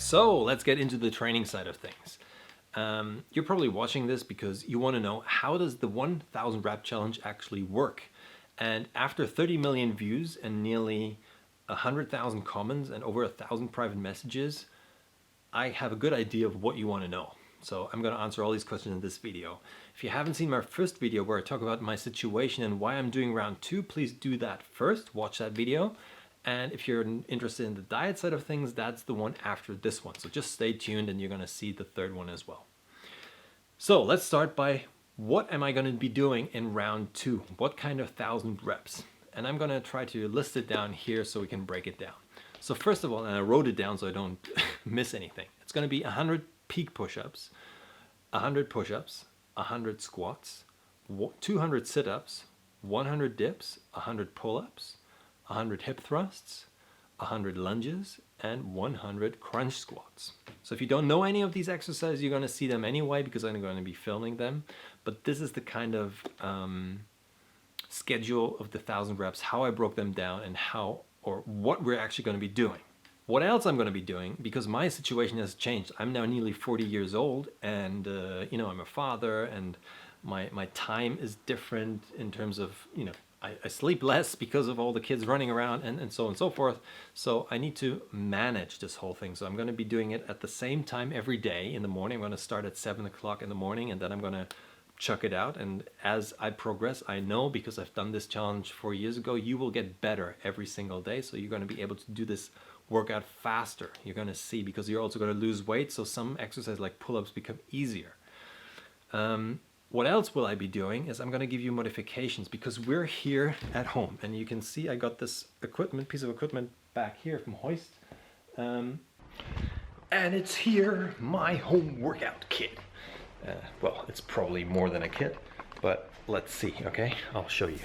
So let's get into the training side of things. You're probably watching this because you want to know, how does the 1000 rep challenge actually work? And after 30 million views and nearly 100,000 comments and over 1,000 private messages, I have a good idea of what you want to know. So I'm going to answer all these questions in this video. If you haven't seen my first video where I talk about my situation and why I'm doing round 2, please do that first. Watch that video. And if you're interested in the diet side of things, that's the one after this one. So just stay tuned and you're going to see the third one as well. So let's start by, what am I going to be doing in round 2? What kind of 1000 reps? And I'm going to try to list it down here so we can break it down. So first of all, and I wrote it down so I don't miss anything. It's going to be 100 peak push-ups, 100 push-ups, 100 squats, 200 sit-ups, 100 dips, 100 pull-ups, 100 hip thrusts, 100 lunges, and 100 crunch squats. So if you don't know any of these exercises, you're going to see them anyway because I'm going to be filming them. But this is the kind of schedule of the 1000 reps, how I broke them down, and how or what we're actually going to be doing. What else I'm going to be doing, because my situation has changed. I'm now nearly 40 years old, and I'm a father, and my time is different in terms of, I sleep less because of all the kids running around and so on and so forth. So I need to manage this whole thing. So I'm going to be doing it at the same time every day in the morning. I'm going to start at 7 o'clock in the morning, and then I'm going to chuck it out. And as I progress, I know, because I've done this challenge 4 years ago, you will get better every single day. So you're going to be able to do this workout faster. You're going to see, because you're also going to lose weight. So some exercises like pull-ups become easier. What else will I be doing is I'm going to give you modifications, because we're here at home, and you can see I got this piece of equipment back here from Hoist, and it's here, my home workout kit. Well, it's probably more than a kit, but let's see. Okay, I'll show you.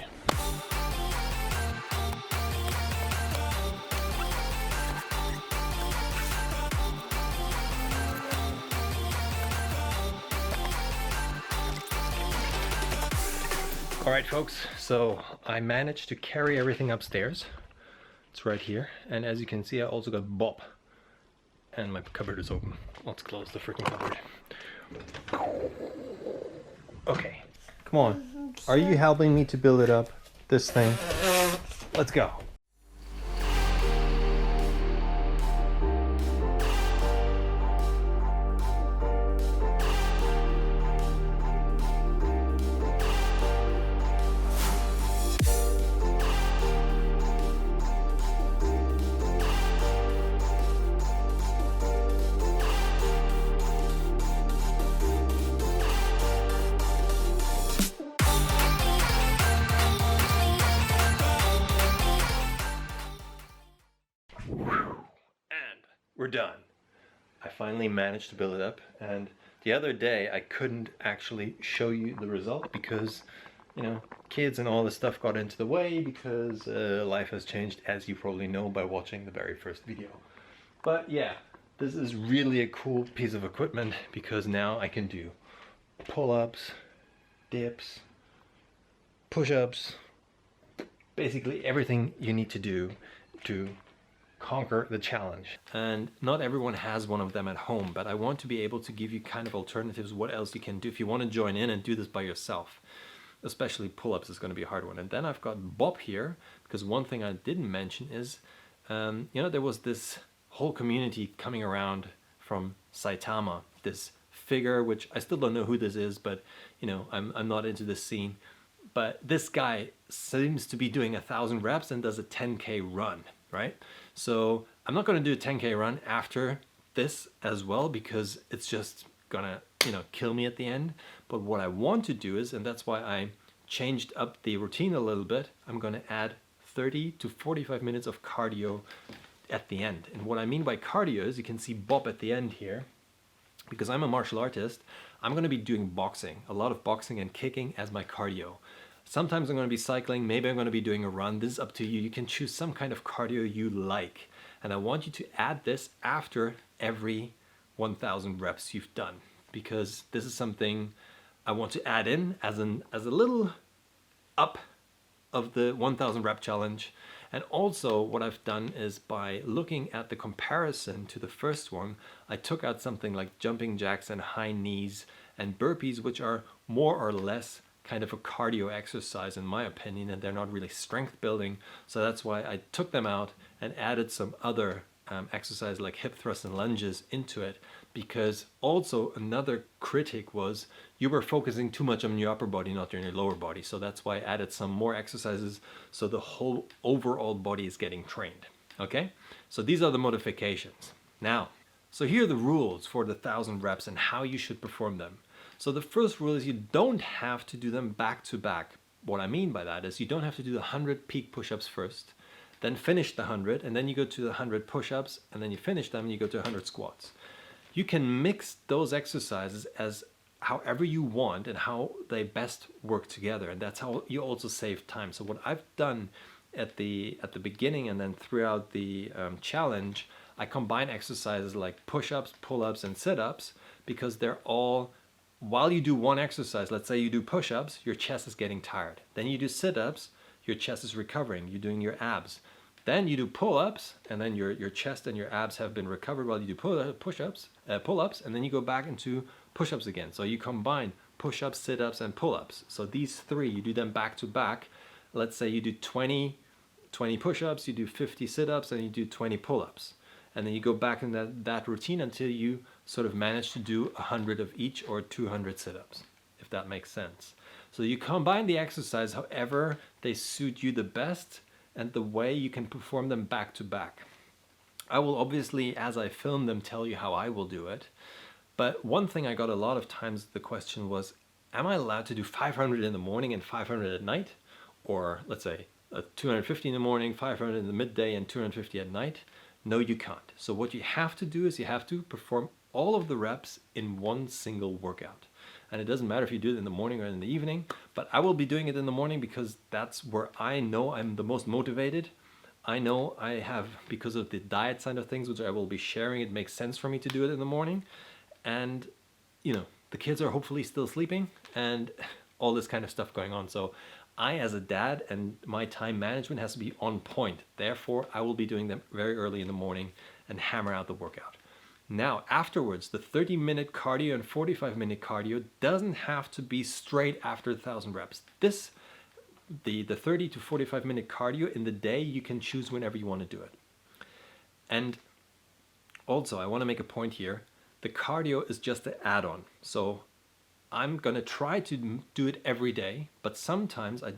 All right, folks, so I managed to carry everything upstairs. It's right here. And as you can see, I also got Bob. And my cupboard is open. Let's close the freaking cupboard. Okay, come on. Are you helping me to build it up, this thing? Let's go. We're done. I finally managed to build it up, and the other day I couldn't actually show you the result because, kids and all this stuff got into the way, because life has changed, as you probably know by watching the very first video. But yeah, this is really a cool piece of equipment, because now I can do pull-ups, dips, push-ups, basically everything you need to do to conquer the challenge. And not everyone has one of them at home, but I want to be able to give you kind of alternatives, what else you can do if you want to join in and do this by yourself. Especially pull-ups is going to be a hard one. And then I've got Bob here, because one thing I didn't mention is, there was this whole community coming around from Saitama, this figure, which I still don't know who this is, but I'm not into this scene. But this guy seems to be doing 1000 reps and does a 10K run, right? So I'm not going to do a 10K run after this as well, because it's just gonna, kill me at the end. But what I want to do is, and that's why I changed up the routine a little bit, I'm going to add 30 to 45 minutes of cardio at the end. And what I mean by cardio is, you can see Bob at the end here, because I'm a martial artist, I'm going to be doing boxing, a lot of boxing and kicking as my cardio. Sometimes I'm going to be cycling, maybe I'm going to be doing a run. This is up to you. You can choose some kind of cardio you like. And I want you to add this after every 1000 reps you've done, because this is something I want to add in as a little up of the 1000 rep challenge. And also what I've done is by looking at the comparison to the first one, I took out something like jumping jacks and high knees and burpees, which are more or less kind of a cardio exercise in my opinion, and they're not really strength building. So that's why I took them out and added some other exercise like hip thrusts and lunges into it, because also another critic was you were focusing too much on your upper body, not on your lower body. So that's why I added some more exercises so the whole overall body is getting trained. Okay, so these are the modifications. Now, so here are the rules for the 1,000 reps and how you should perform them. So the first rule is you don't have to do them back to back. What I mean by that is you don't have to do the 100 peak push-ups first, then finish the 100, and then you go to the 100 push-ups, and then you finish them and you go to 100 squats. You can mix those exercises as however you want and how they best work together, and that's how you also save time. So what I've done at the beginning and then throughout the challenge, I combine exercises like push-ups, pull-ups, and sit-ups, because they're all, while you do one exercise, let's say you do push-ups, your chest is getting tired. Then you do sit-ups, your chest is recovering, you're doing your abs. Then you do pull-ups, and then your chest and your abs have been recovered while you do pull-ups, and then you go back into push-ups again. So you combine push-ups, sit-ups, and pull-ups. So these three, you do them back to back. Let's say you do 20 push-ups, you do 50 sit-ups, and you do 20 pull-ups. And then you go back in that routine until you sort of manage to do 100 of each or 200 sit-ups, if that makes sense. So you combine the exercise however they suit you the best and the way you can perform them back to back. I will obviously, as I film them, tell you how I will do it. But one thing I got a lot of times, the question was, am I allowed to do 500 in the morning and 500 at night? Or let's say 250 in the morning, 500 in the midday, and 250 at night? No, you can't. So what you have to do is you have to perform all of the reps in one single workout. And it doesn't matter if you do it in the morning or in the evening, but I will be doing it in the morning because that's where I know I'm the most motivated. I know I have, because of the diet side of things, which I will be sharing, it makes sense for me to do it in the morning. And, you know, the kids are hopefully still sleeping and all this kind of stuff going on. So I, as a dad, and my time management has to be on point. Therefore, I will be doing them very early in the morning and hammer out the workout. Now, afterwards, the 30-minute cardio and 45-minute cardio doesn't have to be straight after 1,000 reps. The 30 to 45-minute cardio in the day, you can choose whenever you want to do it. And also, I want to make a point here. The cardio is just an add-on. So I'm going to try to do it every day, but sometimes I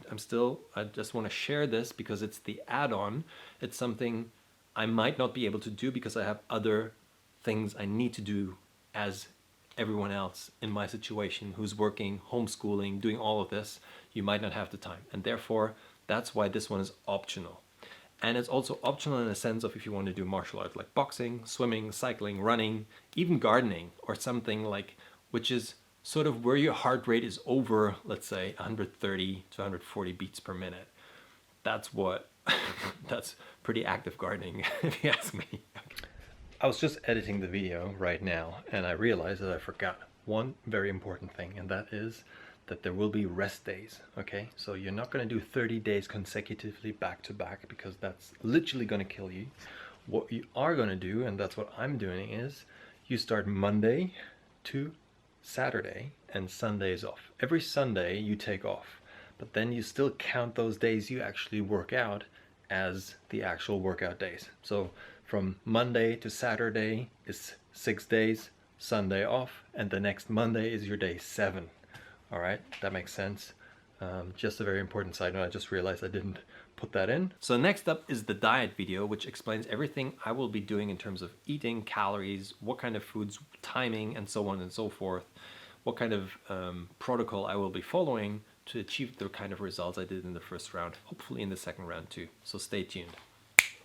just want to share this because it's the add-on. It's something I might not be able to do because I have other things I need to do as everyone else in my situation who's working, homeschooling, doing all of this. You might not have the time, and therefore that's why this one is optional. And it's also optional in the sense of if you want to do martial arts like boxing, swimming, cycling, running, even gardening, or something like, which is sort of where your heart rate is over, let's say 130 to 140 beats per minute. That's that's pretty active gardening if you ask me. I was just editing the video right now and I realized that I forgot one very important thing, and that is that there will be rest days, okay? So you're not going to do 30 days consecutively back to back because that's literally going to kill you. What you are going to do, and that's what I'm doing, is you start Monday to Saturday and Sundays off. Every Sunday you take off, but then you still count those days you actually work out as the actual workout days. So from Monday to Saturday is 6 days, Sunday off, and the next Monday is your day 7. All right, that makes sense. Just a very important side note, I just realized I didn't put that in. So next up is the diet video, which explains everything I will be doing in terms of eating, calories, what kind of foods, timing, and so on and so forth, what kind of protocol I will be following to achieve the kind of results I did in the first round, hopefully in the second round too. So stay tuned.